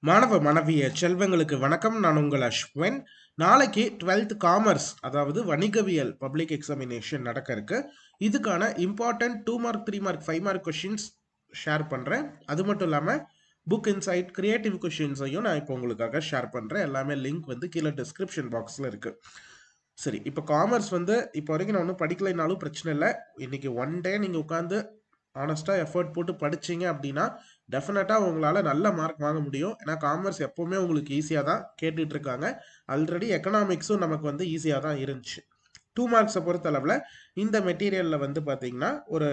மாணவ மாணவிய செல்வங்களுக்கு வணக்கம். நான் உங்கள் அஸ்வின். நாளைக்கு 12th காமர்ஸ், அதாவது வணிகவியல் பப்ளிக் எக்ஸாமினேஷன் நடக்க இருக்கு. இதுக்கான important 2 mark 3 mark 5 mark questions share பண்றேன். அது மட்டும் இல்லாம புக் இன்சைட் கிரியேட்டிவ் கொஷின்ஸையும் நான் இப்போ உங்களுக்காக ஷேர் பண்றேன். எல்லாமே லிங்க் வந்து கீழே டிஸ்கிரிப்ஷன் பாக்ஸ்ல இருக்கு. சரி, இப்போ காமர்ஸ் வந்து இப்போ வரைக்கும் நான் ஒன்றும் படிக்கலைனாலும் பிரச்சனை இல்லை. இன்னைக்கு ஒன் டே நீங்கள் உட்காந்து ஆனஸ்ட்டாக எஃபர்ட் போட்டு படிச்சீங்க அப்படின்னா டெஃபினட்டாக உங்களால் நல்ல மார்க் வாங்க முடியும். ஏன்னா காமர்ஸ் எப்போவுமே உங்களுக்கு ஈஸியாக தான் கேட்டுட்டு இருக்காங்க. ஆல்ரெடி எக்கனாமிக்ஸும் நமக்கு வந்து ஈஸியாக தான் இருந்துச்சு. 2 மார்க்ஸை பொறுத்தளவில் இந்த மெட்டீரியலில் வந்து பார்த்தீங்கன்னா ஒரு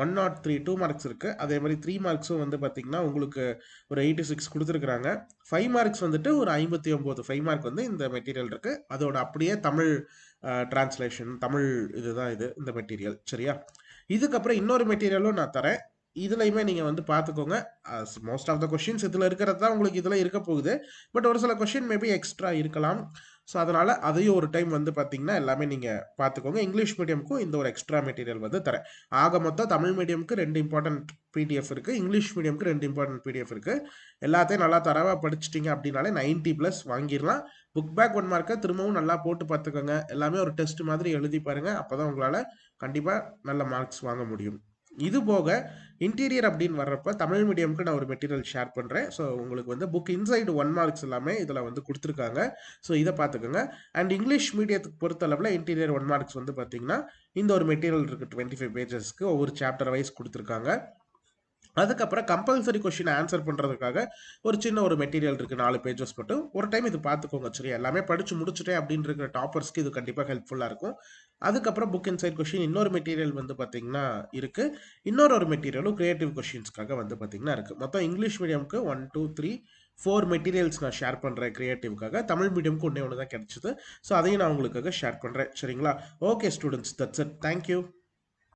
103 2 மார்க்ஸ் இருக்குது. அதே மாதிரி 3 மார்க்ஸும் வந்து பார்த்தீங்கன்னா உங்களுக்கு ஒரு 86 கொடுத்துருக்குறாங்க. 5 மார்க்ஸ் வந்துட்டு ஒரு 59 5 மார்க் வந்து இந்த மெட்டீரியல் இருக்குது. அதோட அப்படியே தமிழ் டிரான்ஸ்லேஷன், தமிழ் இதுதான் இந்த மெட்டீரியல். சரியா? இதுக்கப்புறம் இன்னொரு மெட்டீரியலும் நான் தரேன். இதுலையுமே நீங்கள் வந்து பார்த்துக்கோங்க. மோஸ்ட் ஆஃப் த கொஷின்ஸ் இதில் இருக்கிறது தான் உங்களுக்கு இதில் இருக்க போகுது. பட் ஒரு சில கொஷின் மேபி எக்ஸ்ட்ரா இருக்கலாம். ஸோ அதனால் அதையும் ஒரு டைம் வந்து பார்த்தீங்கன்னா எல்லாமே நீங்கள் பார்த்துக்கோங்க. இங்கிலீஷ் மீடியமுக்கும் இந்த ஒரு எக்ஸ்ட்ரா மெட்டீரியல் வந்து தரேன். ஆக மொத்தம் தமிழ் மீடியமுக்கு 2 இம்பார்ட்டன்ட் பிடிஎஃப் இருக்குது, இங்கிலீஷ் மீடியமுக்கு 2 இம்பார்ட்டன்ட் பிடிஎஃப் இருக்குது. எல்லாத்தையும் நல்லா தரவாக படிச்சிட்டிங்க அப்படின்னாலே 90+ வாங்கிடலாம். புக் பேக் 1 மார்க்கை திரும்பவும் நல்லா போட்டு பார்த்துக்கோங்க. எல்லாமே ஒரு டெஸ்ட் மாதிரி எழுதி பாருங்கள். அப்போ தான் உங்களால் கண்டிப்பாக நல்ல மார்க்ஸ் வாங்க முடியும். இது போக இன்டீரியர் அப்படின்னு வர்றப்ப தமிழ் மீடியமுக்கு நான் ஒரு மெட்டீரியல் ஷேர் பண்ணுறேன். ஸோ உங்களுக்கு வந்து புக் இன்சைடு 1 மார்க்ஸ் எல்லாமே இதில் வந்து கொடுத்துருக்காங்க. ஸோ இதை பார்த்துக்கோங்க. அண்ட் இங்கிலீஷ் மீடியத்துக்கு பொறுத்தளவில் இன்டீரியர் 1 மார்க்ஸ் வந்து பார்த்தீங்கன்னா இந்த ஒரு மெட்டீரியல் இருக்குது. 25 பேஜஸ்க்கு ஒவ்வொரு சாப்டர் வைஸ் கொடுத்துருக்காங்க. அதுக்கப்புறம் கம்பல்சரி கொஷின் ஆன்சர் பண்ணுறதுக்காக ஒரு சின்ன ஒரு மெட்டீரியல் இருக்குது, 4 பேஜஸ் மட்டும். ஒரு டைம் இது பார்த்துக்கோங்க. சரியா? எல்லாமே படித்து முடிச்சுட்டேன் அப்படின்னு இருக்கிற டாப்பர்ஸ்க்கு இது கண்டிப்பாக ஹெல்ப்ஃபுல்லாக இருக்கும். அதுக்கப்புறம் புக் இன்சைட் கொஷின் இன்னொரு மெட்டீரியல் வந்து பார்த்தீங்கன்னா இருக்குது. இன்னொரு மெட்டீரியலும் கிரியேட்டிவ் கொஷின்ஸ்க்காக வந்து பார்த்தீங்கன்னா இருக்குது. மொத்தம் இங்கிலீஷ் மீடியமுக்கு 1 2 3 4 மெட்டீரியல்ஸ் நான் ஷேர் பண்ணுறேன் கிரியேட்டிவ்க்காக. தமிழ் மீடியமுக்கு ஒன்றே ஒன்று தான் கிடைச்சிது. ஸோ அதையும் நான் உங்களுக்காக ஷேர் பண்ணுறேன். சரிங்களா? Okay students, that's it. Thank you.